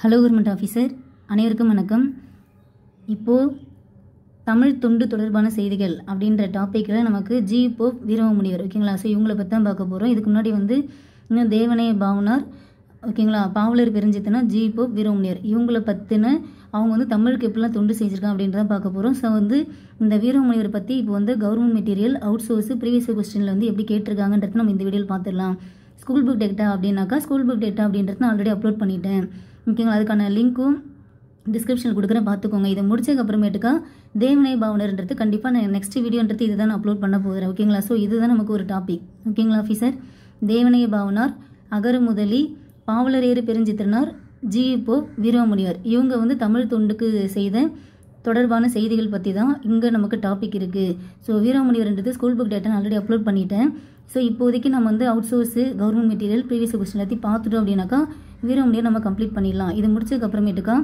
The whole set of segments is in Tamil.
ஹலோ கவர்மெண்ட் ஆஃபீஸர், அனைவருக்கும் வணக்கம். இப்போது தமிழ் தொண்டு தொடர்பான செய்திகள் அப்படின்ற டாப்பிக்கில் நமக்கு ஜி போப் வீரமுனிவர் ஓகேங்களா. ஸோ இவங்களை பற்றி தான் பார்க்க போகிறோம். இதுக்கு முன்னாடி இன்னும் தேவனைய பாவனார் ஓகேங்களா, பாவலர் பெருஞ்சித்தனா, ஜி போப் வீரமுனிவர் இவங்களை பற்றின அவங்க தமிழுக்கு எப்படிலாம் தொண்டு செஞ்சுருக்காங்க அப்படின்றத பார்க்க போகிறோம். ஸோ இந்த வீரமுனிவர் பற்றி இப்போ government material out source previous கொஸ்டினில் எப்படி கேட்டிருக்காங்கன்றது நம்ம இந்த வீடியோவில் பார்த்துடலாம். ஸ்கூல் புக் டேட்டா அப்படின்னாக்கா ஸ்கூல் புக் டேட்டா அப்படின்றது நான் ஆல்ரெடி அப்லோட் பண்ணிட்டேன் ஓகேங்களா. அதுக்கான லிங்க்கும் டிஸ்கிரிப்ஷனில் கொடுக்குறேன், பார்த்துக்கோங்க. இதை முடிச்சதுக்கப்புறமேட்டுக்கா தேவனைய பாவனர்ன்றது கண்டிப்பாக நான் நெக்ஸ்ட் வீடியோன்றது இதை தான் நான் அப்லோட் பண்ண போகிறேன் ஓகேங்களா. ஸோ இதுதான் நமக்கு ஒரு டாபிக் ஓகேங்களா ஆஃபீஸர். தேவனைய பாவனார், அகர முதலி, பாவலரேறு பெருஞ்சித்திரனார், ஜி போப் வீரமுனிவர் இவங்க தமிழ் தொண்டுக்கு செய்த தொடர்பான செய்திகள் பற்றி தான் இங்கே நமக்கு டாபிக் இருக்குது. ஸோ வீரமுனிவர்ன்றது school book data already upload பண்ணிட்டேன். ஸோ இப்போதைக்கு நம்ம out source government material previous question எல்லாத்தையும் பார்த்துட்டோம் அப்படின்னாக்கா வீரமுனிவர் நம்ம கம்ப்ளீட் பண்ணிடலாம். இது முடிச்சதுக்கப்புறமேட்டுக்கா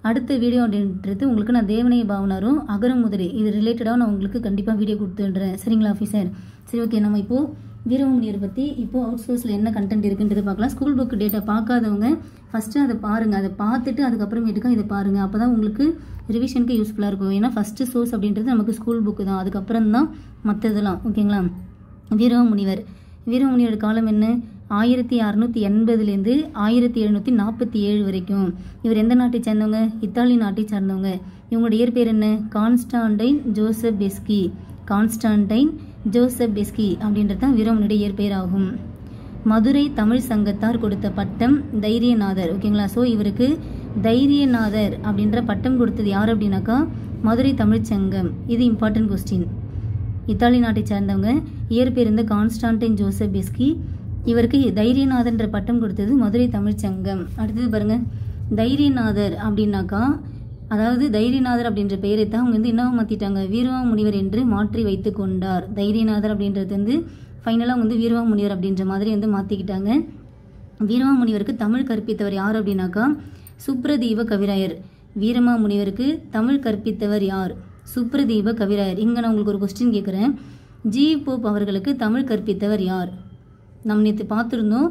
அடுத்த வீடியோ அப்படின்றது உங்களுக்கு நான் தேவனைய பாவனாரும் அகர முதலி இது ரிலேட்டடாக நான் உங்களுக்கு கண்டிப்பாக வீடியோ கொடுத்துன்றேன் சரிங்களா ஆஃபீஸர். சரி ஓகே, நம்ம இப்போது வீரமுனிவர் பற்றி இப்போது அவுட் சோர்ஸில் என்ன கண்டென்ட் இருக்குன்றது பார்க்கலாம். ஸ்கூல் புக் டேட்டா பார்க்காதவங்க ஃபஸ்ட்டு அதை பாருங்கள், அதை பார்த்துட்டு அதுக்கப்புறமேட்டுக்கா இதை பாருங்கள். அப்போ தான் உங்களுக்கு ரிவிஷனுக்கு யூஸ்ஃபுல்லாக இருக்கும். ஏன்னா ஃபஸ்ட்டு சோர்ஸ் அப்படின்றது நமக்கு ஸ்கூல் புக்கு தான், அதுக்கப்புறம் தான் மற்றதெல்லாம் ஓகேங்களா. வீரமுனிவர் காலம் என்ன? 1680 1747 வரைக்கும். இவர் எந்த நாட்டை சேர்ந்தவங்க? இத்தாலி நாட்டை சார்ந்தவங்க. இவங்களோட இயற்பெயர் என்ன? Constantine Joseph Beschi. Constantine Joseph Beschi அப்படின்றது தான் வீரமுனியுடைய இயற்பெயர் ஆகும். மதுரை தமிழ் சங்கத்தார் கொடுத்த பட்டம் தைரியநாதர் ஓகேங்களா. ஸோ இவருக்கு தைரியநாதர் அப்படின்ற பட்டம் கொடுத்தது யார் அப்படின்னாக்கா மதுரை தமிழ் சங்கம். இது இம்பார்ட்டன்ட் கொஸ்டின். இத்தாலி நாட்டை சேர்ந்தவங்க, இயற்பெயர் கான்ஸ்டான்டைன் ஜோசப் பெஸ்கி. இவருக்கு தைரியநாதர்ன்ற பட்டம் கொடுத்தது மதுரை தமிழ் சங்கம். அடுத்தது பாருங்க, தைரியநாதர் அப்படின்னாக்கா அதாவது தைரியநாதர் அப்படின்ற பெயரை தான் அவங்க என்ன மாற்றிட்டாங்க, வீரமுனிவர் என்று மாற்றி வைத்து கொண்டார். தைரியநாதர் அப்படின்றது ஃபைனலாக வீரமுனிவர் அப்படின்ற மாதிரி மாற்றிக்கிட்டாங்க. வீரமுனிவருக்கு தமிழ் கற்பித்தவர் யார் அப்படின்னாக்கா சுப்ரதீப கவிராயர். வீரமாமுனிவருக்கு தமிழ் கற்பித்தவர் யார்? சுப்ரதீப கவிராயர். இங்கே நான் உங்களுக்கு ஒரு கொஸ்டின் கேட்குறேன். ஜி போப் அவர்களுக்கு தமிழ் கற்பித்தவர் யார்? நம்ம நேற்று பார்த்துருந்தோம்.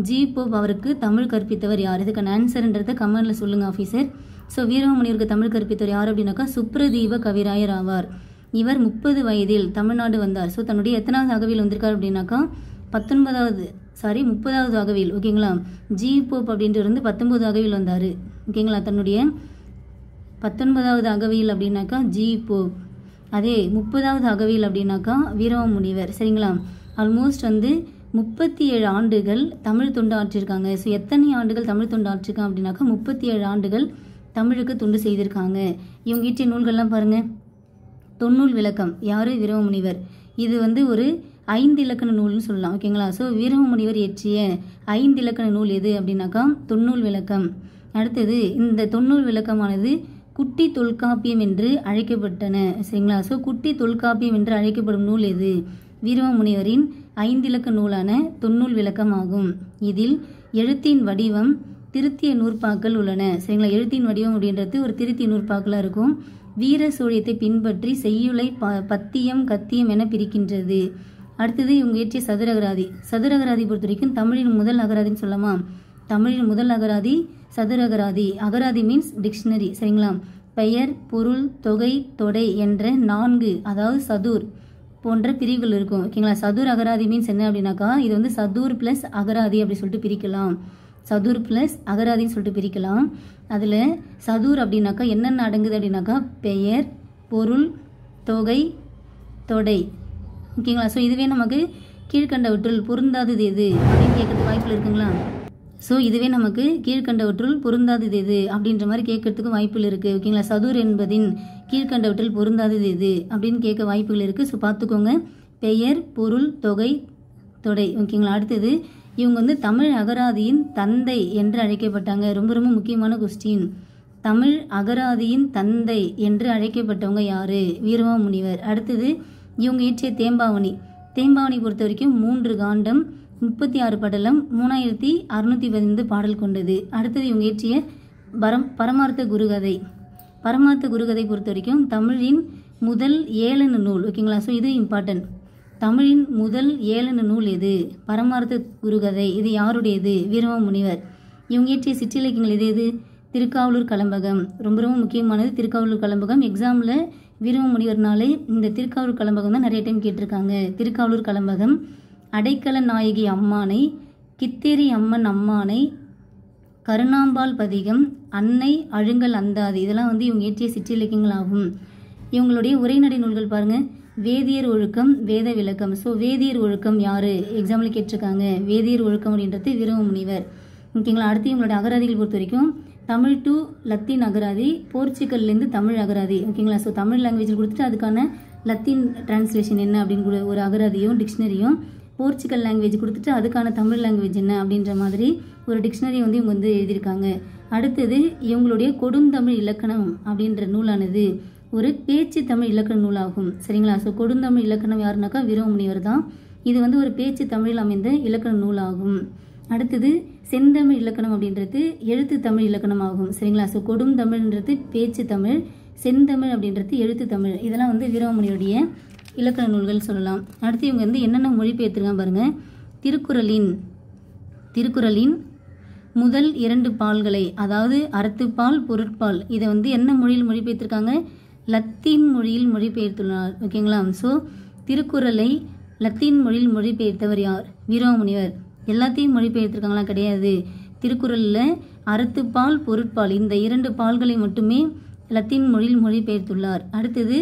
ஜி போப் அவருக்கு தமிழ் கற்பித்தவர் யார்? இதுக்கான ஆன்சர்ன்றதை கமெண்டில் சொல்லுங்கள் ஆஃபீஸர். ஸோ வீரமுனிவருக்கு தமிழ் கற்பித்தவர் யார் அப்படின்னாக்கா சுப்ரதீப கவிராயர் ஆவார். இவர் 30 வயதில் தமிழ்நாடு வந்தார். ஸோ தன்னுடைய எத்தனாவது அகவியில் வந்திருக்கார் அப்படின்னாக்கா 30வது அகவியில் ஓகேங்களா. ஜி போப் அப்படின்ட்டு 19 அகவியில் வந்தார் ஓகேங்களா. தன்னுடைய 19வது அகவியில் அப்படின்னாக்கா ஜி போப், அதே 30வது அகவியில் அப்படின்னாக்கா வீரமுனிவர் சரிங்களா. ஆல்மோஸ்ட் 37 ஆண்டுகள் தமிழ் தொண்டு ஆற்றிருக்காங்க. ஸோ எத்தனை ஆண்டுகள் தமிழ் தொண்டு ஆற்றிருக்காங்க அப்படின்னாக்கா 37 ஆண்டுகள் தமிழுக்கு தொண்டு செய்திருக்காங்க. இவங்க இயற்றிய நூல்கள்லாம் பாருங்கள். தொன்னூல் விளக்கம் யார்? வீரமுனிவர். இது ஒரு 5 இலக்கண நூல்னு சொல்லலாம் ஓகேங்களா. ஸோ வீரமுனிவர் இயற்றிய 5 இலக்கண நூல் எது அப்படின்னாக்கா தொன்னூல் விளக்கம். அடுத்தது இந்த தொன்னூல் விளக்கமானது குட்டி தொல்காப்பியம் என்று அழைக்கப்பட்டன சரிங்களா. ஸோ குட்டி தொல்காப்பியம் என்று அழைக்கப்படும் நூல் எது? வீரமுனிவரின் 5 இலக்க நூலான தொன்னூல் விளக்கம் ஆகும். இதில் எழுத்தின் வடிவம் திருத்திய நூற்பாக்கள் உள்ளன சரிங்களா. எழுத்தின் வடிவம் அப்படின்றது ஒரு திருத்திய நூற்பாக்களாக இருக்கும். வீர சோழியத்தை பின்பற்றி செய்யுளை பத்தியம் கத்தியம் என பிரிக்கின்றது. அடுத்தது இவங்க இயற்றிய சதுரகராதி. சதுரகராதி பொறுத்த வரைக்கும் தமிழின் முதல் அகராதின்னு சொல்லலாமா. தமிழின் முதல் அகராதி சதுரகராதி. அகராதி மீன்ஸ் டிக்ஷனரி சரிங்களா. பெயர், பொருள், தொகை, தொடை என்ற 4 அதாவது சதுர் போன்ற பிரிவுகள் இருக்கும் ஓகேங்களா. சதுர் அகராதி மீன்ஸ் என்ன அப்படின்னாக்கா இது சதுர் பிளஸ் அகராதி அப்படி சொல்லிட்டு பிரிக்கலாம். சதுர் பிளஸ் அகராதின்னு சொல்லிட்டு பிரிக்கலாம். அதில் சதுர் அப்படின்னாக்கா என்னென்ன அடங்குது அப்படின்னாக்கா பெயர், பொருள், தொகை, தொடை ஓகேங்களா. ஸோ இதுவே நமக்கு கீழ்கண்டவற்றுள் பொருந்தாதது எது அப்படின்னு கேட்கறதுக்கு வாய்ப்பில் இருக்குங்களா. ஸோ இதுவே நமக்கு கீழ்கண்டவற்றுள் பொருந்தாதது எது அப்படின்ற மாதிரி கேட்கறதுக்கு வாய்ப்புகள் இருக்குது ஓகேங்களா. சதுர் என்பதின் கீழ்கண்டவற்றில் பொருந்தாதது எது அப்படின்னு கேட்க வாய்ப்புகள் இருக்குது. ஸோ பார்த்துக்கோங்க. பெயர், பொருள், தொகை, தொடை ஓகேங்களா. அடுத்தது இவங்க தமிழ் அகராதியின் தந்தை என்று அழைக்கப்பட்டாங்க. ரொம்ப ரொம்ப முக்கியமான கொஸ்டின். தமிழ் அகராதியின் தந்தை என்று அழைக்கப்பட்டவங்க யார்? வீரமாமுனிவர். அடுத்தது இவங்க இயற்றிய தேம்பாவணி. தேம்பாவணி பொறுத்த வரைக்கும் 3 காண்டம் 36 படலம் 3615 பாடல் கொண்டது. அடுத்தது இவங்க இயற்றிய பரமார்த்த குருகதை. பரமார்த்த குருகதை பொறுத்த வரைக்கும் தமிழின் முதல் 7 நூல் ஓகேங்களா. ஸோ இது இம்பார்ட்டன்ட். தமிழின் முதல் 7 நூல் எது? பரமார்த்த குருகதை. இது யாருடையது? வீரமாமுனிவர். இவங்க இயற்றிய சிற்றிலக்கியங்கள் எது? திருக்காவலூர் கலம்பகம், ரொம்ப ரொம்ப முக்கியமானது திருக்காவலூர் கலம்பகம். எக்ஸாமில் வீரம முனிவர்னாலே இந்த திருக்காவலூர் கலம்பகம் தான் நிறைய டைம் கேட்டிருக்காங்க. திருக்காவலூர் கலம்பகம், அடைக்கல நாயகி அம்மானை, கித்தேரி அம்மன் அம்மானை, கருணாம்பாள் பதிகம், அன்னை அழுங்கல் அந்தாதி, இதெல்லாம் வந்து இவங்க இயற்றிய சிற்றிலக்கியங்கள் ஆகும். இவங்களுடைய உரைநடை நூல்கள் பாருங்கள். வேதியர் ஒழுக்கம், வேத விளக்கம். ஸோ வேதியர் ஒழுக்கம் யார் எக்ஸாம்பிள் கேட்டிருக்காங்க. வேதியர் ஒழுக்கம் அப்படின்றது வீரம முனிவர். ஓகேங்களா. அடுத்து இவங்களுடைய அகராதிகள் பொறுத்த வரைக்கும் தமிழ் டு லத்தீன் அகராதி, போர்ச்சுகல்லேருந்து தமிழ் அகராதி. ஓகேங்களா. ஸோ தமிழ் லாங்குவேஜில் கொடுத்துட்டு அதுக்கான லத்தீன் டிரான்ஸ்லேஷன் என்ன அப்படின்னு ஒரு அகராதியும் டிக்ஷனரியும், போர்ச்சுகல் லாங்குவேஜ் கொடுத்துட்டு அதுக்கான தமிழ் லாங்குவேஜ் என்ன அப்படின்ற மாதிரி ஒரு டிக்ஷனரி வந்து இவங்க வந்து எழுதியிருக்காங்க. அடுத்தது இவங்களுடைய கொடுந்தமிழ் இலக்கணம் அப்படின்ற நூலானது ஒரு பேச்சு தமிழ் இலக்கண நூலாகும். சரிங்களா. ஸோ கொடுந்தமிழ் இலக்கணம் யாருனாக்கா வீரம முனிவர் தான். இது வந்து ஒரு பேச்சு தமிழில் அமைந்த இலக்கண நூலாகும். அடுத்தது செந்தமிழ் இலக்கணம் அப்படின்றது எழுத்து தமிழ் இலக்கணம் ஆகும். சரிங்களா. ஸோ கொடுந்தமிழ்ன்றது பேச்சு தமிழ், செந்தமிழ் அப்படின்றது எழுத்து தமிழ். இதெல்லாம் வந்து வீரம முனிவருடைய இலக்கண நூல்கள் சொல்லலாம். அடுத்து இவங்க வந்து என்னென்ன மொழிபெயர்த்திருக்காங்க பாருங்கள். திருக்குறளின் முதல் 2 பால்களை, அதாவது அறத்துப்பால் பொருட்பால், இதை வந்து என்ன மொழியில் மொழிபெயர்த்திருக்காங்க? லத்தீன் மொழியில் மொழிபெயர்த்துள்ளார். ஓகேங்களா. ஸோ திருக்குறளை லத்தீன் மொழியில் மொழிபெயர்த்தவர் யார்? வீரம முனிவர். எல்லாத்தையும் மொழிபெயர்த்திருக்காங்களா? கிடையாது. திருக்குறளில் அறத்துப்பால் பொருட்பால் இந்த 2 பால்களை மட்டுமே லத்தீன் மொழியில் மொழிபெயர்த்துள்ளார். அடுத்தது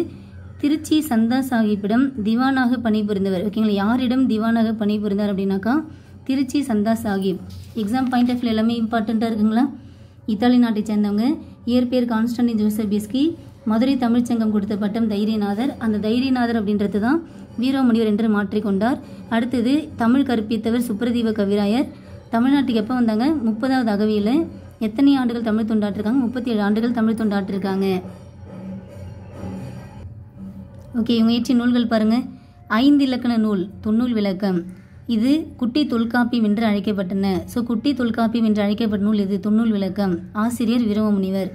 திருச்சி சந்தா சாஹிப்பிடம் திவானாக பணிபுரிந்தவர். ஓகேங்களா. யாரிடம் திவானாக பணிபுரிந்தார் அப்படின்னாக்கா Trichy Chanda Sahib. Exam point of view எல்லாமே இம்பார்ட்டண்ட்டாக இருக்குங்களா. இத்தாலி நாட்டை சேர்ந்தவங்க. இயற்பெயர் கான்ஸ்டன்டின் ஜோசபிஸ்கி. மதுரை தமிழ்ச்சங்கம் கொடுத்த பட்டம் தைரியநாதர். அந்த தைரியநாதர் அப்படின்றது தான் வீரம முனிவர் என்று மாற்றிக்கொண்டார். அடுத்தது தமிழ் கற்பித்தவர் சுப்ரதீவ கவிராயர். தமிழ்நாட்டுக்கு எப்போ வந்தாங்க? 30வது அகவியில். எத்தனை ஆண்டுகள் தமிழ் தொண்டாற்றிருக்காங்க? 37 ஆண்டுகள் தமிழ் தொண்டாற்றிருக்காங்க. ஓகே. இவங்க இயற்றிய நூல்கள் பாருங்கள். 5 இலக்கண நூல், தொன்னூல் விளக்கம். இது குட்டி தொல்காப்பியம் என்று அழைக்கப்பட்டன. ஸோ குட்டி தொல்காப்பியம் என்று அழைக்கப்பட்ட நூல் இது தொன்னூல் விளக்கம். ஆசிரியர் வீரம முனிவர்.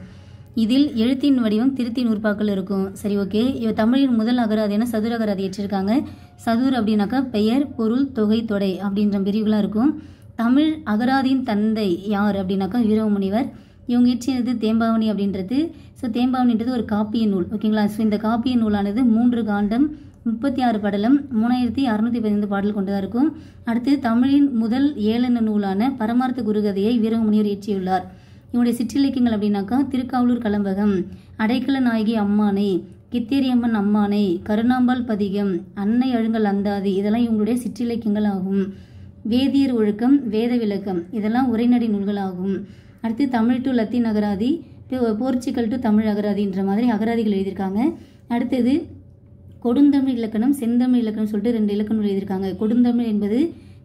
இதில் எழுத்தின் வடிவம் திருத்தி நூற்பாக்கள் இருக்கும். சரி, ஓகே. தமிழின் முதல் அகராதியான சதுர அகராதி ஏற்றிருக்காங்க. சதுர் அப்படின்னாக்கா பெயர், பொருள், தொகை, தொடை அப்படின்ற பிரிவுகளாக இருக்கும். தமிழ் அகராதியின் தந்தை யார் அப்படின்னாக்கா வீரம முனிவர். இவங்க இயற்றியது தேம்பாவணி அப்படின்றது. ஸோ தேம்பாவணின்றது ஒரு காப்பிய நூல். ஓகேங்களா. ஸோ இந்த காப்பிய நூலானது 3 காண்டம், 36 படலம், 3615 பாடல் கொண்டதாக இருக்கும். அடுத்து தமிழின் முதல் ஏளன நூலான பரமார்த்த குருகதையை வீரம முனிவர் இயற்றியுள்ளார். இவனுடைய சிற்றிலக்கியங்கள் அப்படின்னாக்கா திருக்காவலூர் கலம்பகம், அடைக்கல நாயகி அம்மானை, கித்தேரியம்மன் அம்மானை, கருணாம்பாள் பதிகம், அன்னை அழுங்கல் அந்தாதி, இதெல்லாம் இவங்களுடைய சிற்றிலக்கியங்கள் ஆகும். வேதியர் ஒழுக்கம், வேத விளக்கம், இதெல்லாம் உரைநடை நூல்கள் ஆகும். அடுத்து தமிழ் டு லத்தீன் அகராதி, போர்ச்சுகல் டு தமிழ் அகராதின்ற மாதிரி அகராதிகள் எழுதியிருக்காங்க. அடுத்தது கொடுந்தமிழ் இலக்கணம், செந்தமிழ் இலக்கணம் சொல்லிட்டு 2 இலக்கணம் எழுதியிருக்காங்க. கொடுந்தமிழ் என்பது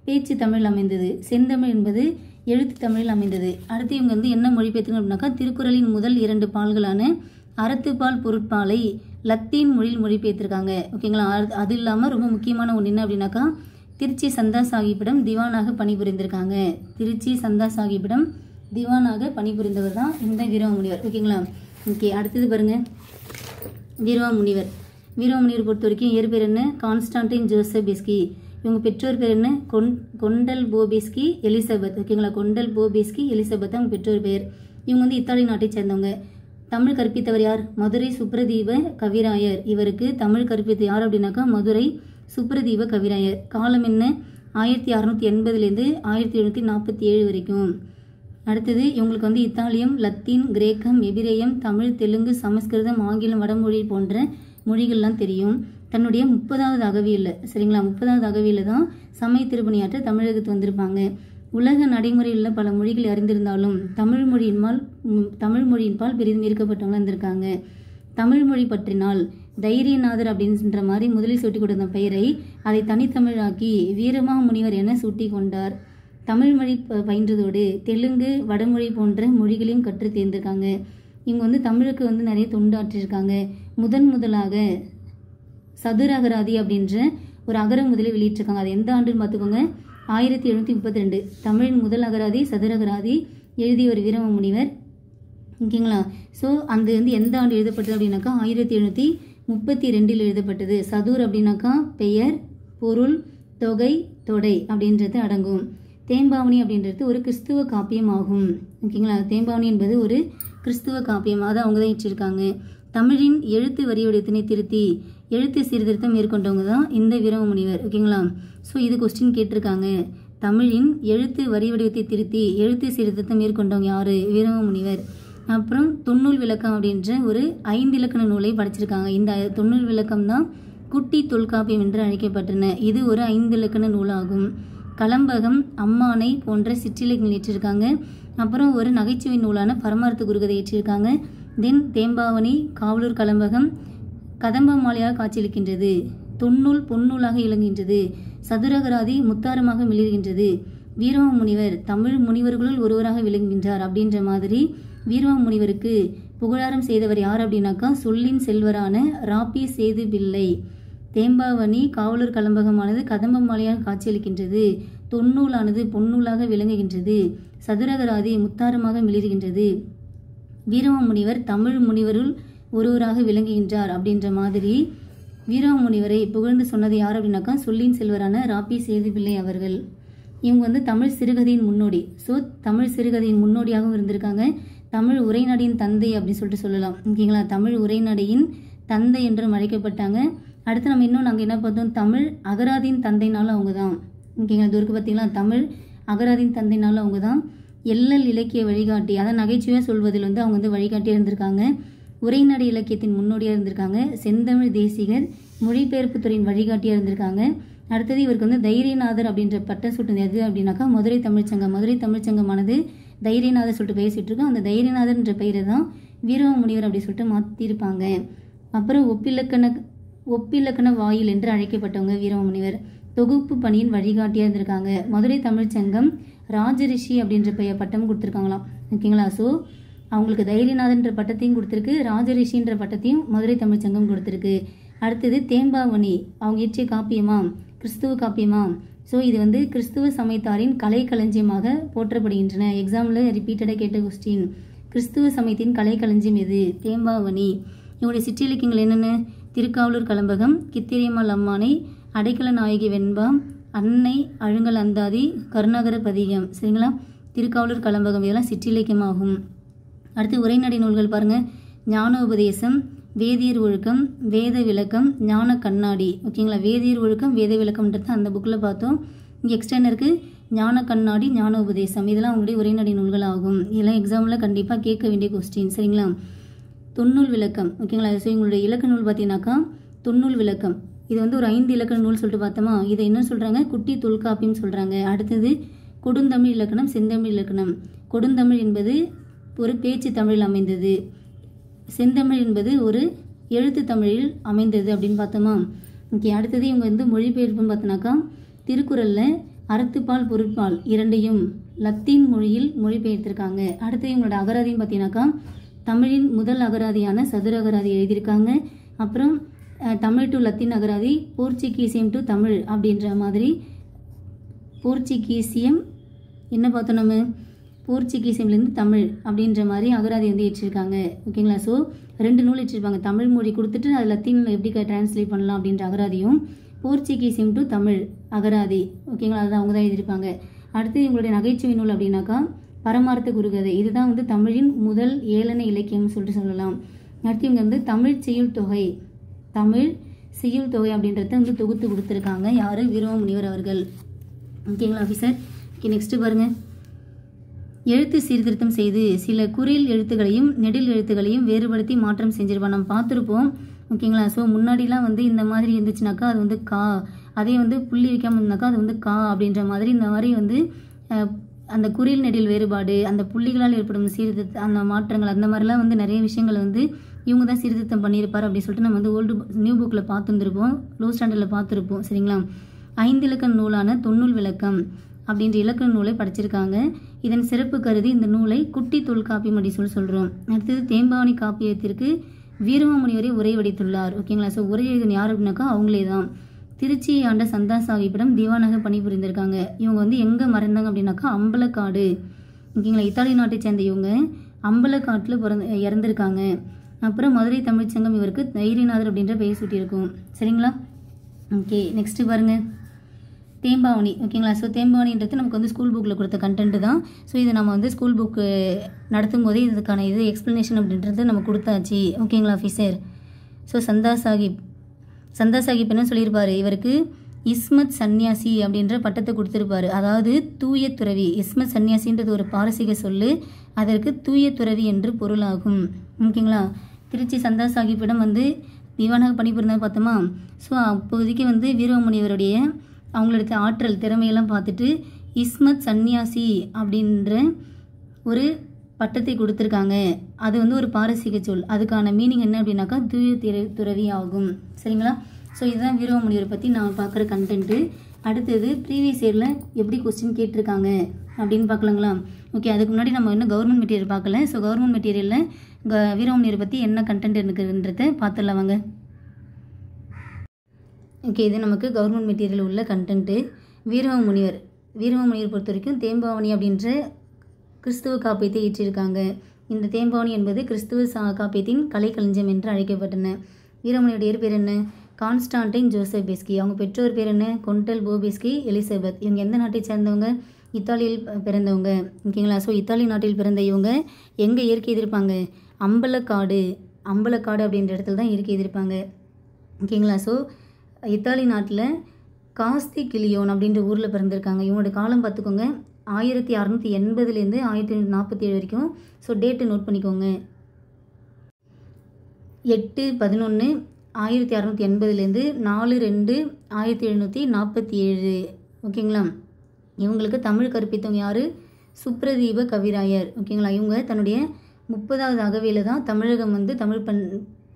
பேச்சு தமிழ் அமைந்தது, செந்தமிழ் என்பது எழுத்து தமிழில் அமைந்தது. அடுத்து இவங்க வந்து என்ன மொழிபெயர்த்துங்க அப்படின்னாக்கா திருக்குறளின் முதல் 2 பால்களான அறத்துப்பால் பொருட்பாலை லத்தீன் மொழியில் மொழிபெயர்த்திருக்காங்க. ஓகேங்களா. அது இல்லாமல் ரொம்ப முக்கியமான ஒன்று என்ன அப்படின்னாக்கா திருச்சி சந்தா சாஹிப்பிடம் திவானாக பணிபுரிந்திருக்காங்க. திருச்சி சந்தா சாஹிப்பிடம் திவானாக பணிபுரிந்தவர் தான் இந்த வீரம முனிவர். ஓகேங்களா. ஓகே. அடுத்தது பாருங்கள். வீரம முனிவர் பொறுத்த வரைக்கும் இயற்பெயர் என்ன? கான்ஸ்டான்டின் ஜோசபிஸ்கி. இவங்க பெற்றோர் பேர் என்ன? கொண்டல் போபிஸ்கி எலிசபெத். ஓகேங்களா. கொண்டல் போபிஸ்கி எலிசபெத் அவங்க பெற்றோர் பேர். இவங்க வந்து இத்தாலி நாட்டை சேர்ந்தவங்க. தமிழ் கற்பித்தவர் யார்? மதுரை சுப்ரதீவ கவிராயர். இவருக்கு தமிழ் கற்பித்த யார் அப்படின்னாக்கா மதுரை சுப்ரதீவ கவிராயர். காலம் என்ன? 1680லேருந்து 1747 வரைக்கும். அடுத்தது இவங்களுக்கு வந்து இத்தாலியம், லத்தீன், கிரேக்கம், எபிரேயம், தமிழ், தெலுங்கு, சமஸ்கிருதம், ஆங்கிலம், வடமொழி போன்ற மொழிகள்லாம் தெரியும். தன்னுடைய 30வது அகவியில், சரிங்களா, 30வது அகவியில் தான் சமய திருப்பணியாற்ற தமிழகத்துக்கு வந்திருப்பாங்க. உலக நடைமுறையில் பல மொழிகளை அறிந்திருந்தாலும் தமிழ் மொழியின்பால் பெரிதும் ஈர்க்கப்பட்டவங்களாக இருந்திருக்காங்க. தமிழ் மொழி பற்றினால் தைரியநாதர் அப்படின்ற மாதிரி முதலில் சூட்டி கொடுத்த பெயரை அதை தனித்தமிழாக்கி வீரமா முனிவர் என சூட்டி கொண்டார். தமிழ் மொழி பயின்றதோடு தெலுங்கு, வடமொழி போன்ற மொழிகளையும் கற்று தேர்ந்திருக்காங்க. இவங்க வந்து தமிழுக்கு வந்து நிறைய தொண்டாற்றிருக்காங்க. முதலாக சதுர அகராதி அப்படின்ற ஒரு அகர முதலில் வெளியிட்டிருக்காங்க. அது எந்த ஆண்டுன்னு பார்த்துக்கோங்க, 1732. தமிழின் முதல் அகராதி சதுர அகராதி எழுதிய ஒரு வீரம முனிவர். ஓகேங்களா. ஸோ அந்த வந்து எந்த ஆண்டு எழுதப்பட்டது அப்படின்னாக்கா 1732 எழுதப்பட்டது. சதுர் அப்படின்னாக்கா பெயர், பொருள், தொகை, தொடை அப்படின்றது அடங்கும். தேம்பாவணி அப்படின்றது ஒரு கிறிஸ்துவ காப்பியம் ஆகும். ஓகேங்களா. தேம்பாவணி என்பது ஒரு கிறிஸ்துவ காப்பியம், அதை அவங்க தான் இயற்றிருக்காங்க. தமிழின் எழுத்து வரிவடிவத்தினை திருத்தி எழுத்து சீர்திருத்தம் மேற்கொண்டவங்க தான் இந்த வீரம முனிவர். ஓகேங்களா. ஸோ இது கொஸ்டின் கேட்டிருக்காங்க. தமிழின் எழுத்து வரிவடிவத்தை திருத்தி எழுத்து சீர்திருத்தம் மேற்கொண்டவங்க யார்? வீரம முனிவர். அப்புறம் தொன்னூல் விளக்கம் அப்படின்ற ஒரு 5 இலக்கண நூலை படைச்சிருக்காங்க. இந்த தொன்னூல் விளக்கம் தான் குட்டி தொல்காப்பியம் என்று அழைக்கப்பட்டன. இது ஒரு 5 இலக்கண நூலாகும். கலம்பகம், அம்மானை போன்ற சிற்றிலக்கியங்கள் ஏற்றிருக்காங்க. அப்புறம் ஒரு நகைச்சுவை நூலான பரமார்த்த குருகதை ஏற்றிருக்காங்க. தென் தேம்பாவணி, காவலூர் கலம்பகம் கதம்ப மாலையாக காட்சியளிக்கின்றது. தொன்னூல் பொன்னூலாக இளங்குகின்றது. சதுரகராதி முத்தாரமாக மிளிர்கின்றது. வீரம முனிவர் தமிழ் முனிவர்களுள் ஒருவராக விளங்குகின்றார் அப்படின்ற மாதிரி வீரம முனிவருக்கு புகழாரம் செய்தவர் யார் அப்படின்னாக்கா சொல்லின் செல்வரான ராபி சேது பிள்ளை. தேம்பாவணி, காவலூர் கலம்பகமானது கதம்ப மாலையாக காட்சியளிக்கின்றது. தொன்னூலானது பொன்னூலாக விளங்குகின்றது. சதுரகராதி முத்தாரமாக மிளிர்கின்றது. வீரம முனிவர் தமிழ் முனிவருள் ஒருவராக விளங்குகின்றார் அப்படின்ற மாதிரி வீரம முனிவரை புகழ்ந்து சொன்னது யார் அப்படின்னாக்கா சொல்லின் செல்வரான ராபி சேது பிள்ளை அவர்கள். இவங்க வந்து தமிழ் சிறுகதையின் முன்னோடி. ஸோ தமிழ் சிறுகதையின் முன்னோடியாகவும் இருந்திருக்காங்க. தமிழ் உரைநடையின் தந்தை அப்படின்னு சொல்லிட்டு சொல்லலாம். ஓகேங்களா. தமிழ் உரைநடையின் தந்தை என்றும் அழைக்கப்பட்டாங்க. அடுத்து நம்ம இன்னும் நாங்கள் என்ன பார்த்தோம், தமிழ் அகராதியின் தந்தைனாலும் அவங்க தான். ஓகேங்களா. இது வரைக்கும் பார்த்தீங்களா, தமிழ் அகராதியின் தந்தைனாலும் அவங்க தான். எல்லல் இலக்கிய வழிகாட்டி, அதான் நகைச்சுவையாக சொல்வதில் வந்து அவங்க வந்து வழிகாட்டியாக இருந்திருக்காங்க. உரைநடை இலக்கியத்தின் முன்னோடியாக இருந்திருக்காங்க. செந்தமிழ் தேசிகர், மொழிபெயர்ப்பு துறையின் வழிகாட்டியாக இருந்திருக்காங்க. அடுத்தது இவருக்கு வந்து தைரியநாதர் அப்படின்ற பட்டம் சூட்டுனது எது அப்படின்னாக்கா மதுரை தமிழ்ச்சங்கம். மதுரை தமிழ்ச்சங்கமானது தைரியநாதர் சொல்லிட்டு பெயர் சூட்டிருக்கோம். அந்த தைரியநாதர்ன்ற பெயரை தான் வீரம முனிவர் அப்படி சொல்லிட்டு மாற்றிருப்பாங்க. அப்புறம் ஒப்பிலக்கண வாயில் என்று அழைக்கப்பட்டவங்க வீரம முனிவர். தொகுப்பு பணியின் வழிகாட்டியாக இருந்திருக்காங்க. மதுரை தமிழ்ச்சங்கம் ராஜரிஷி அப்படின்ற பட்டம் கொடுத்துருக்காங்களாம். ஓகேங்களா. ஸோ அவங்களுக்கு தைரியநாதன்ற பட்டத்தையும் கொடுத்துருக்கு, ராஜரிஷின்ற பட்டத்தையும் மதுரை தமிழ்ச்சங்கம் கொடுத்துருக்கு. அடுத்தது தேம்பாவணி, அவங்க இயற்றிய காப்பியமா, கிறிஸ்துவ காப்பியமா. ஸோ இது வந்து கிறிஸ்துவ சமயத்தாரின் கலை களஞ்சியமாக போற்றப்படுகின்றன. எக்ஸாமில் ரிப்பீட்டடாக கேட்ட கொஸ்டின். கிறிஸ்துவ சமயத்தின் கலை களஞ்சியம் எது? தேம்பாவணி. இவங்களுடைய சிற்றிலக்கியங்கள் என்னென்ன? திருக்காவலூர் கலம்பகம், கித்திரியம்மாள் அம்மானை, அடைக்கல நாயகி வெண்பா, அன்னை அழுங்கல் அந்தாதி, கருணாகர பதிகம். சரிங்களா. திருக்காவலூர் கலம்பகம் இதெல்லாம் சிற்றிலக்கியமாகும். அடுத்து உரைநடை நூல்கள் பாருங்கள். ஞான உபதேசம், வேதியர் ஒழுக்கம், வேத விளக்கம், ஞான கண்ணாடி. ஓகேங்களா. வேதியர் ஒழுக்கம், வேத விளக்கம்ன்றது அந்த புக்கில் பார்த்தோம். இங்கே எக்ஸ்ட்ரா என்ன இருக்குது? ஞான கண்ணாடி, ஞான உபதேசம். இதெல்லாம் உங்களுடைய உரைநடை நூல்கள் ஆகும். இதெல்லாம் எக்ஸாமில் கண்டிப்பாக கேட்க வேண்டிய கொஸ்டின். சரிங்களா. தொன்னூல் விளக்கம். ஓகேங்களா. ஸோ உங்களுடைய இலக்க நூல் பார்த்தீங்கன்னாக்கா தொன்னூல் விளக்கம். இது வந்து ஒரு 5 இலக்கண நூல் சொல்லிட்டு பார்த்தோமா. இதை என்ன சொல்கிறாங்க? குட்டி தொல்காப்பியம் சொல்கிறாங்க. அடுத்தது கொடுந்தமிழ் இலக்கணம், செந்தமிழ் இலக்கணம். கொடுந்தமிழ் என்பது ஒரு பேச்சு தமிழில் அமைந்தது. செந்தமிழ் என்பது ஒரு எழுத்து தமிழில் அமைந்தது அப்படின்னு பார்த்தோமா. ஓகே. அடுத்தது இவங்க வந்து மொழிபெயர்ப்புன்னு பார்த்தோன்னாக்கா திருக்குறளில் அறத்துப்பால் பொருட்பால் இரண்டையும் லத்தீன் மொழியில் மொழிபெயர்த்திருக்காங்க. அடுத்தது இவங்களோட அகராதின்னு பார்த்தீங்கன்னாக்கா தமிழின் முதல் அகராதியான சதுர அகராதி எழுதியிருக்காங்க. அப்புறம் தமிழ் டு லத்தீன் அகராதி, போர்ச்சுகீசியம் டு தமிழ் அப்படின்ற மாதிரி. போர்ச்சுகீசியம் என்ன பார்த்தோம் நம்ம? போர்ச்சுகீசியம்லேருந்து தமிழ் அப்படின்ற மாதிரி அகராதி வந்து ஏற்றிருக்காங்க. ஓகேங்களா. ஸோ 2 நூல் ஏற்றிருப்பாங்க. தமிழ் மொழி கொடுத்துட்டு அது லத்தீனில் எப்படி டிரான்ஸ்லேட் பண்ணலாம் அப்படின்ற அகராதியும், போர்ச்சுகீசியம் டு தமிழ் அகராதி. ஓகேங்களா. அதுதான் அவங்க தான் எழுதியிருப்பாங்க. அடுத்து இவங்களுடைய நகைச்சுவை நூல் அப்படின்னாக்கா பரமார்த்த குருகதை. இதுதான் வந்து தமிழின் முதல் ஏளன இலக்கியம்னு சொல்லிட்டு சொல்லலாம். அடுத்து இவங்க வந்து தமிழ் செய்யுள் தொகை அப்படின்றத வந்து தொகுத்து கொடுத்துருக்காங்க. யார்? வீரம முனிவர் அவர்கள். ஓகேங்களா ஆஃபீஸர். ஓகே. நெக்ஸ்ட்டு பாருங்கள். எழுத்து சீர்திருத்தம் செய்து சில குறில் எழுத்துக்களையும் நெடில் எழுத்துக்களையும் வேறுபடுத்தி மாற்றம் செஞ்சிருப்போம். நம்ம பார்த்துருப்போம். ஓகேங்களா. ஸோ முன்னாடிலாம் வந்து இந்த மாதிரி இருந்துச்சுனாக்கா அது வந்து கா, அதே வந்து புள்ளி வைக்காமல் இருந்தாக்கா அது வந்து கா அப்படின்ற மாதிரி இந்த மாதிரி வந்து அந்த குறில் நெடில் வேறுபாடு, அந்த புள்ளிகளால் ஏற்படும் சீர்திருத்த அந்த மாற்றங்கள், அந்த மாதிரிலாம் வந்து நிறைய விஷயங்கள் வந்து இவங்க தான் சீர்திருத்தம் பண்ணியிருப்பார் அப்படின்னு சொல்லிட்டு நம்ம வந்து நியூ புக்கில் பார்த்துருந்துருப்போம், லோ ஸ்டாண்டர்டில் பார்த்துருப்போம். சரிங்களா. 5 இலக்கண நூலான தொன்னூல் விளக்கம் அப்படின்ற இலக்கண நூலை படிச்சிருக்காங்க. இதன் சிறப்பு கருதி இந்த நூலை குட்டி தொல்காப்பியம் அப்படின்னு சொல்கிறோம். அடுத்தது தேம்பாவணி காப்பியத்திற்கு வீரம முனிவரை உரை வடித்துள்ளார். ஓகேங்களா. ஸோ உரை எழுதின யார் அப்படின்னாக்கா அவங்களே தான். திருச்சியை ஆண்ட சந்தா சாஹிப்பிடம் திவானாக பணிபுரிந்திருக்காங்க. இவங்க வந்து எங்கே மறைந்தாங்க அப்படின்னாக்கா அம்பலக்காடு. ஓகேங்களா. இத்தாலி நாட்டை சேர்ந்த இவங்க அம்பலக்காட்டில் இறந்துருக்காங்க. அப்புறம் மதுரை தமிழ்ச்சங்கம் இவருக்கு தைரியநாதர் அப்படின்ற பெயர் சூட்டியிருக்கும். சரிங்களா. ஓகே. நெக்ஸ்ட்டு பாருங்கள். தேம்பாவணி. ஓகேங்களா. ஸோ தேம்பாவணின்றது நமக்கு வந்து ஸ்கூல் புக்கில் கொடுத்த கண்டென்ட் தான். ஸோ இது நம்ம வந்து ஸ்கூல் புக்கு நடத்தும் போதே இதுக்கான எக்ஸ்ப்ளனேஷன் அப்படின்றது நம்ம கொடுத்தாச்சு. ஓகேங்களா ஆஃபீஸர். ஸோ சந்தா சாஹிப் என்ன சொல்லியிருப்பார், இவருக்கு இஸ்மத் சன்னியாசி அப்படின்ற பட்டத்தை கொடுத்துருப்பாரு. அதாவது தூய துறவி. இஸ்மத் சன்னியாசின்றது ஒரு பாரசீக சொல்லு, அதற்கு தூய துறவி என்று பொருளாகும். ஓகேங்களா. திருச்சி சந்தா சாஹிப்பிடம் வந்து திவானாக பணிபுரிந்தது பார்த்தோமா. ஸோ அப்போதைக்கு வந்து வீரமுனிவருடைய அவங்களோட ஆற்றல் திறமையெல்லாம் பார்த்துட்டு இஸ்மத் சன்னியாசி அப்படின்ற ஒரு பட்டத்தை கொடுத்துருக்காங்க. அது வந்து ஒரு பாரசீக சொல். அதுக்கான மீனிங் என்ன அப்படின்னாக்கா தூய துறவி ஆகும். சரிங்களா. ஸோ இதுதான் வீரமுனிவரை பற்றி நான் பார்க்குற கண்டென்ட்டு. அடுத்தது ப்ரீவியஸ் இயரில் எப்படி கொஸ்டின் கேட்டிருக்காங்க அப்படின்னு பார்க்கலாங்களா. ஓகே, அதுக்கு முன்னாடி நம்ம இன்னும் கவர்மெண்ட் மெட்டீரியல் பார்க்கல. ஸோ கவர்மெண்ட் மெட்டீரியலில் வீரமுனிவரை பற்றி என்ன கண்டென்ட் இருக்குன்றதை பார்த்துடலாம் வாங்க. ஓகே, இது நமக்கு கவர்மெண்ட் மெட்டீரியல் உள்ள கண்டென்ட்டு. வீரமுனிவர் பொறுத்த வரைக்கும் தேம்பாவணி அப்படின்ற கிறிஸ்துவ காப்பியத்தை இயற்றியிருக்காங்க. இந்த தேம்பாவணி என்பது கிறிஸ்துவ காப்பியத்தின் கலைக்களஞ்சியம் என்று அழைக்கப்பட்டன. வீரமுனியோடைய பேர் என்ன, கான்ஸ்டான்டைன் ஜோசப் பெஸ்கி. அவங்க பெற்றோர் பேர் என்ன, கொண்டல் போபெஸ்கி எலிசபெத். இவங்க எந்த நாட்டை சேர்ந்தவங்க, இத்தாலியில் பிறந்தவங்க. ஓகேங்களா. ஸோ இத்தாலி நாட்டில் பிறந்த இவங்க எங்கே இயற்கை எதிர்ப்பாங்க, அம்பலக்காடு அப்படின்ற இடத்துல தான் இயற்கை எதிர்ப்பாங்க. ஓகேங்களா. ஸோ இத்தாலி நாட்டில் காஸ்திகிலியோன் அப்படின்ற ஊரில் பிறந்திருக்காங்க. இவங்களோட காலம் பார்த்துக்கோங்க, 1680 1947 வரைக்கும். ஸோ டேட்டு நோட் பண்ணிக்கோங்க, 8/11/1680 4/2/1747. ஓகேங்களா. இவங்களுக்கு தமிழ் கற்பித்தவங்க யார், சுப்ரதீப கவிராயர். ஓகேங்களா. இவங்க தன்னுடைய 30வது அகவையில் தான் தமிழகம் வந்து தமிழ்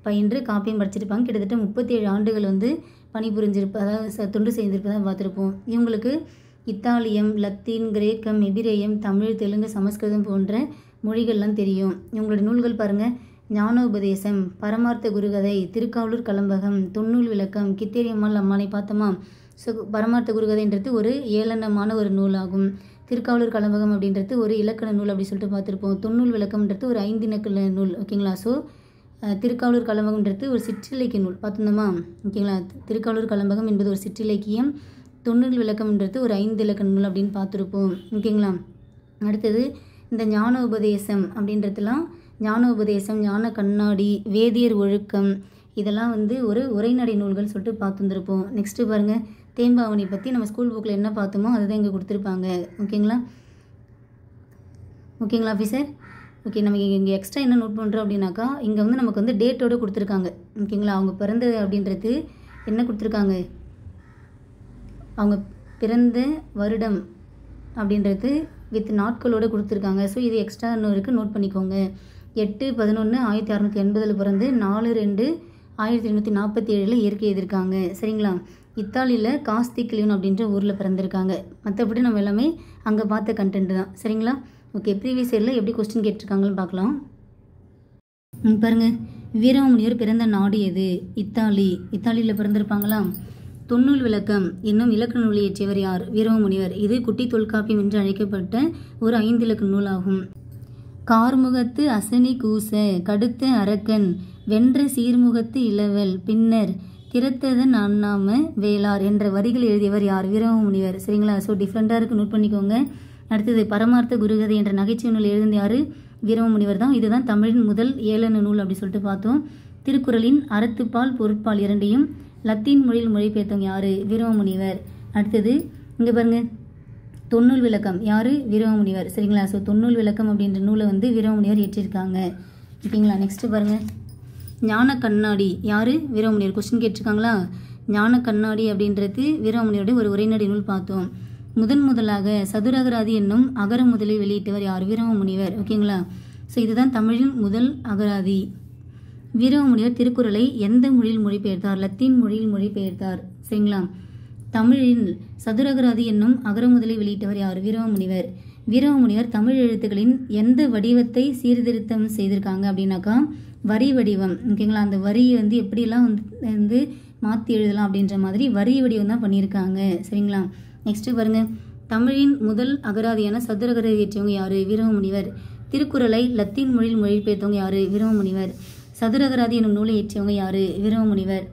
பயின்று காப்பியம் படிச்சிருப்பாங்க. கிட்டத்தட்ட 37 ஆண்டுகள் வந்து அதாவது தொண்டு செய்திருப்பதாக பார்த்துருப்போம். இவங்களுக்கு இத்தாலியம், லத்தீன், கிரேக்கம், எபிரேயம், தமிழ், தெலுங்கு, சமஸ்கிருதம் போன்ற மொழிகள்லாம் தெரியும். இவங்களோட நூல்கள் பாருங்கள், ஞானோபதேசம், பரமார்த்த குருகதை, திருக்காவலூர் கலம்பகம், தொன்னூல் விளக்கம், கித்தேரியம்மாள் அம்மானை பார்த்தோமா. ஸோ பரமார்த்த குருகதைன்றது ஒரு ஏளனமான ஒரு நூலாகும். திருக்காவலூர் கலம்பகம் அப்படின்றது ஒரு இலக்கண நூல் அப்படி சொல்லிட்டு பார்த்துருப்போம். தொன்னூல் விளக்கம்ன்றது ஒரு 5 இலக்கண நூல். ஓகேங்களா. ஸோ திருக்காவலூர் கலம்பகம்ன்றது ஒரு சிற்றிலக்கிய நூல் பார்த்துருந்தோமா. ஓகேங்களா. திருக்காவலூர் கலம்பகம் என்பது ஒரு சிற்றிலக்கியம், தொன்னூல் விளக்கம்ன்றது ஒரு 5 இலக்கண நூல் அப்படின்னு பார்த்துருப்போம். ஓகேங்களா. அடுத்தது இந்த ஞான உபதேசம் அப்படின்றதுலாம் ஞான உபதேசம், ஞான கண்ணாடி, வேதியர் ஒழுக்கம், இதெல்லாம் வந்து ஒரு உரைநடை நூல்கள் சொல்லிட்டு பார்த்துருந்துருப்போம். நெக்ஸ்ட்டு பாருங்கள், தேம்பாவணி பற்றி நம்ம ஸ்கூல் புக்கில் என்ன பார்த்தோமோ அதுதான் இங்கே கொடுத்துருப்பாங்க. ஓகேங்களா ஆஃபீஸர். ஓகே, நம்ம இங்கே எக்ஸ்ட்ரா என்ன நோட் பண்ணுறோம் அப்படின்னாக்கா, இங்கே வந்து நமக்கு வந்து டேட்டோடு கொடுத்துருக்காங்க. ஓகேங்களா. அவங்க பிறந்தது அப்படின்றது என்ன கொடுத்துருக்காங்க, அவங்க பிறந்த வருடம் அப்படின்றது வித் நாட்களோடு கொடுத்துருக்காங்க. ஸோ இது எக்ஸ்ட்ரா இன்னும் இருக்குது, நோட் பண்ணிக்கோங்க. 8/11/1680 பிறந்து 4/2/1847 இயற்கை எதிர்க்காங்க. சரிங்களா. இத்தாலியில் காஸ்திகிலியோன் அப்படின்ற ஊரில் பிறந்திருக்காங்க. மற்றபடி நம்ம எல்லாமே அங்கே பார்த்த கண்டென்ட் தான். சரிங்களா. ஓகே, ப்ரீவியஸ் இயரில் எப்படி கொஸ்டின் கேட்டிருக்காங்கன்னு பார்க்கலாம். பாருங்கள், வீரமுனிவர் பிறந்த நாடு எது, இத்தாலியில் பிறந்திருப்பாங்களா. தொன்னூல் விளக்கம் என்னும் இலக்கண நூலை இயற்றியவர் யார், வீரமுனிவர். இது குட்டி தொல்காப்பியம் என்று அழைக்கப்பட்ட ஒரு 5 இலக்கண நூலாகும். கார்முகத்து அசனி கூச கடுத்த அரக்கன் வென்ற சீர்முகத்து இளவல் பின்னர் திறத்ததன் அண்ணாம வேளார் என்ற வரிகள் எழுதியவர் யார், வீரமுனிவர். சரிங்களா. ஸோ டிஃப்ரெண்ட்டாக இருக்குது, நோட் பண்ணிக்கோங்க. அடுத்தது பரமார்த்த குருகதை என்ற நகைச்சுவை நூல் எழுதிய யார், வீரமுனிவர் தான். இதுதான் தமிழின் முதல் ஏளன நூல் அப்படி சொல்லிட்டு பார்த்தோம். திருக்குறளின் அறத்துப்பால் பொருட்பால் இரண்டையும் லத்தீன் மொழியில் மொழிபெயர்த்தவங்க யார், வீரமுனிவர். அடுத்தது இங்கே பாருங்கள், தொன்னூல் விளக்கம் யார், வீரமுனிவர். சரிங்களா. ஸோ தொன்னூல் விளக்கம் அப்படின்ற நூலை வந்து வீரமுனிவர் ஏற்றிருக்காங்க. ஓகேங்களா. நெக்ஸ்ட்டு பாருங்கள், ஞான கண்ணாடி யார், வீரமுனிவர். கொஸ்டின் கேட்டிருக்காங்களா. ஞான கண்ணாடி அப்படின்றது வீரமுனிவருடைய ஒரு உரைநடை நூல் பார்த்தோம். முதலாக சதுரகராதி என்னும் அகர முதலில் வெளியிட்டவர் யார், வீரமுனிவர். ஓகேங்களா. ஸோ இதுதான் தமிழின் முதல் அகராதி. வீரமுனிவர் திருக்குறளை எந்த மொழியில் மொழிபெயர்த்தார், லத்தீன் மொழியில் மொழிபெயர்த்தார். சரிங்களா. தமிழில் சதுரகராதி என்னும் அகர முதலை வெளியிட்டவர் யார், வீரமுனிவர். வீரமுனிவர் தமிழ் எழுத்துக்களின் எந்த வடிவத்தை சீர்திருத்தம் செய்திருக்காங்க அப்படின்னாக்கா, வரி வடிவம். ஓகேங்களா. அந்த வரியை வந்து எப்படிலாம் வந்து மாற்றி எழுதலாம் அப்படின்ற மாதிரி வரி வடிவம் தான் பண்ணியிருக்காங்க. சரிங்களா. நெக்ஸ்ட்டு பாருங்கள், தமிழின் முதல் அகராதியான சதுரகராதி இயற்றியவங்க யார், வீரமுனிவர். திருக்குறளை லத்தீன் மொழியில் மொழிபெயர்த்தவங்க யார், வீரமுனிவர். சதுரகராதி என்னும் நூலை இயற்றியவங்க யார், வீரமுனிவர்.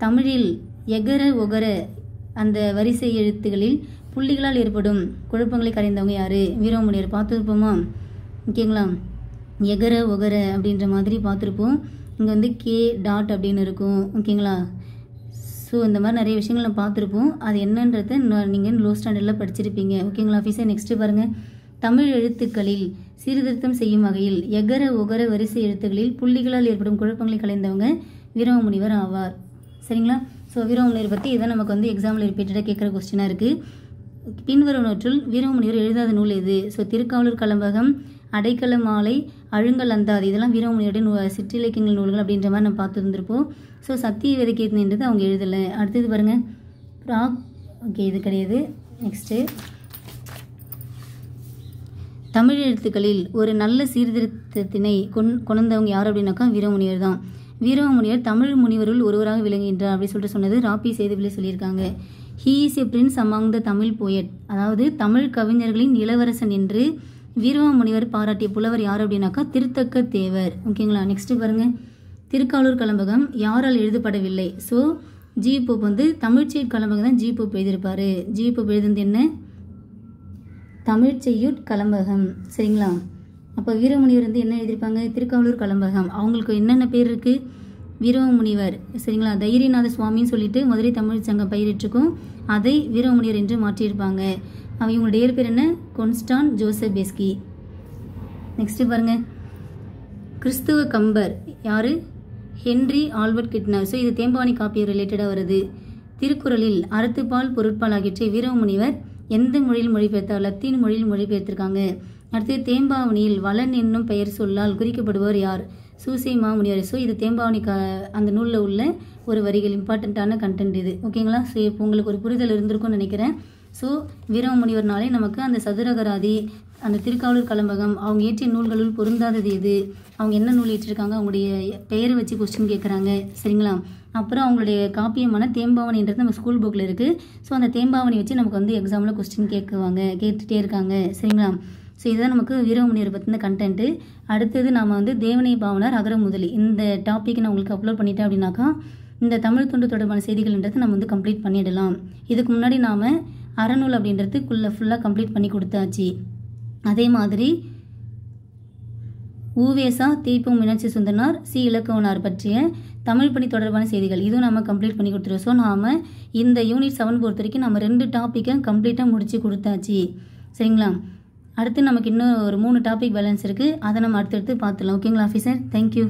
தமிழில் எகர ஒகர அந்த வரிசை எழுத்துகளில் புள்ளிகளால் ஏற்படும் குழப்பங்களை கரைந்தவங்க யார்? வீரமுனிவர் பார்த்துருப்போமா? ஓகேங்களா? எகர ஒகர அப்படின்ற மாதிரி பார்த்துருப்போம். இங்கே வந்து கே டாட் அப்படின்னு இருக்கும். ஓகேங்களா? ஸோ இந்த மாதிரி நிறைய விஷயங்கள் நம்ம பார்த்துருப்போம். அது என்னன்றதை நீங்கள் லோ ஸ்டாண்டர்டில் படிச்சிருப்பீங்க. ஓகேங்களா ஆஃபீஸர்? நெக்ஸ்ட்டு பாருங்கள். தமிழ் எழுத்துக்களில் சீர்திருத்தம் செய்யும் வகையில் எகர ஒகர வரிசை எழுத்துக்களில் புள்ளிகளால் ஏற்படும் குழப்பங்களை கலைந்தவங்க வீரமுனிவர் ஆவார். சரிங்களா? ஸோ வீரமுனிவர் பற்றி இதான் நமக்கு வந்து எக்ஸாமில் ரிப்பீட்டடாக கேட்குற கொஸ்டினாக இருக்குது. பின்வருவனற்றுள் வீரமுனிவர் எழுதாத நூல் எது? ஸோ திருக்காவலூர் கலம்பகம், அடைக்கல மாலை, அழுங்கல் அந்தாதி, இதெல்லாம் வீரமுனிவருடைய சிற்றிலக்கியங்கள் நூல்கள் அப்படின்ற மாதிரி நம்ம பார்த்து இருந்திருப்போம். ஸோ சத்திய விதைக்கேத்தன்றது அவங்க எழுதலை. அடுத்தது பாருங்கள். ஓகே, இது கிடையாது. நெக்ஸ்ட்டு தமிழ் எழுத்துக்களில் ஒரு நல்ல சீர்திருத்தத்தினை கொண்டவங்க யார் அப்படின்னாக்கா வீரமுனிவர் தான். வீரமுனிவர் தமிழ் முனிவருள் ஒருவராக விளங்குகின்றார் அப்படின்னு சொல்லிட்டு சொன்னது ராபி சேதுவிலே சொல்லியிருக்காங்க. He is a Prince among the Tamil poet, அதாவது தமிழ் கவிஞர்களின் இளவரசன் என்று வீரமுனிவர் பாராட்டிய புலவர் யார் அப்படின்னாக்கா திருத்தக்க தேவர். ஓகேங்களா? நெக்ஸ்ட் பாருங்க. திருக்காவலூர் கலம்பகம் யாரால் எழுதப்படவில்லை? ஸோ ஜி போப் வந்து தமிழ்ச்செய்யுட் கலம்பகம் தான் ஜி போப் எழுதியிருப்பாரு. ஜி போப் எழுதுனது என்ன? தமிழ்ச்செய்யுட் கலம்பகம். சரிங்களா? அப்போ வீரமுனிவர் வந்து என்ன எழுதியிருப்பாங்க? திருக்காவலூர் கலம்பகம். அவங்களுக்கு என்னென்ன பேர் இருக்குது? வீரமுனிவர். சரிங்களா? தைரியநாத சுவாமின்னு சொல்லிட்டு மதுரை தமிழ் சங்கம் பயிரிட்டுருக்கும், அதை வீரமுனிவர் என்று மாற்றியிருப்பாங்க. அவங்களுடைய இயற் பேர் என்ன? கொன்ஸ்டான் ஜோசப் பெஸ்கி. நெக்ஸ்ட்டு பாருங்கள். கிறிஸ்துவ கம்பர் யார்? Henry Albert கிட்னர். ஸோ இது தேம்பாவணி காப்பியம் ரிலேட்டடாக வருது. திருக்குறளில் அறத்துப்பால் பொருட்பால் ஆகியவற்றை வீரமுனிவர் எந்த மொழியில் மொழிபெயர்த்தார்? லத்தீன் மொழியில் மொழிபெயர்த்திருக்காங்க. அடுத்து தேம்பாவணியில் வளன் என்னும் பெயர் சொல்லால் குறிக்கப்படுவர் யார்? சூசை மாமுனிவர். ஸோ இது தேம்பாவணி அந்த நூலில் உள்ள ஒரு வரிகள், இம்பார்ட்டண்ட்டான கண்டென்ட் இது. ஓகேங்களா? ஸோ இப்போ உங்களுக்கு ஒரு புரிதல் இருந்திருக்கும்னு நினைக்கிறேன். ஸோ வீரமுனிவர்னாலே நமக்கு அந்த சதுரகராதி, அந்த திருக்காவலூர் கலம்பகம், அவங்க இயற்றிய நூல்களுள் பொருந்தாதது எது, அவங்க என்ன நூல் ஏற்றிருக்காங்க, அவங்களுடைய பெயரை வச்சு கொஸ்டின் கேட்குறாங்க. சரிங்களா? அப்புறம் அவங்களுடைய காப்பியமான தேம்பாவணின்றது நம்ம ஸ்கூல் புக்கில் இருக்குது. ஸோ அந்த தேம்பாவணி வச்சு நமக்கு வந்து எக்ஸாமில் கொஸ்டின் கேட்டுகிட்டே இருக்காங்க. சரிங்களா? ஸோ இதுதான் நமக்கு வீரமுனிவர் பற்றின கண்டென்ட்டு. அடுத்தது நாம் வந்து தேவனை பாவனார் அகர முதலி இந்த டாப்பிக்கை நான் உங்களுக்கு அப்லோட் பண்ணிட்டேன் அப்படின்னாக்கா இந்த தமிழ் தொண்டு தொடர்பான செய்திகள்ன்றது நம்ம வந்து கம்ப்ளீட் பண்ணிடலாம். இதுக்கு முன்னாடி நாம் அறநூல் அப்படின்றதுக்குள்ளே ஃபுல்லாக கம்ப்ளீட் பண்ணி கொடுத்தாச்சு. அதே மாதிரி ஊவேசா, தீபம் மீனாட்சி சுந்தரனார், சி இலக்கவனார் பற்றிய தமிழ் பணி தொடர்பான செய்திகள் இதுவும் நம்ம கம்ப்ளீட் பண்ணி கொடுத்துருவோம். ஸோ நாம் இந்த யூனிட் 7 பொறுத்த வரைக்கும் நம்ம 2 டாப்பிக்கை கம்ப்ளீட்டாக முடித்து கொடுத்தாச்சு. சரிங்களா? அடுத்து நமக்கு இன்னும் ஒரு 3 டாபிக் பேலன்ஸ் இருக்குது. அதை நம்ம அடுத்தடுத்து பார்த்துடலாம். ஓகேங்களா ஆஃபீஸர்? தேங்க்யூ.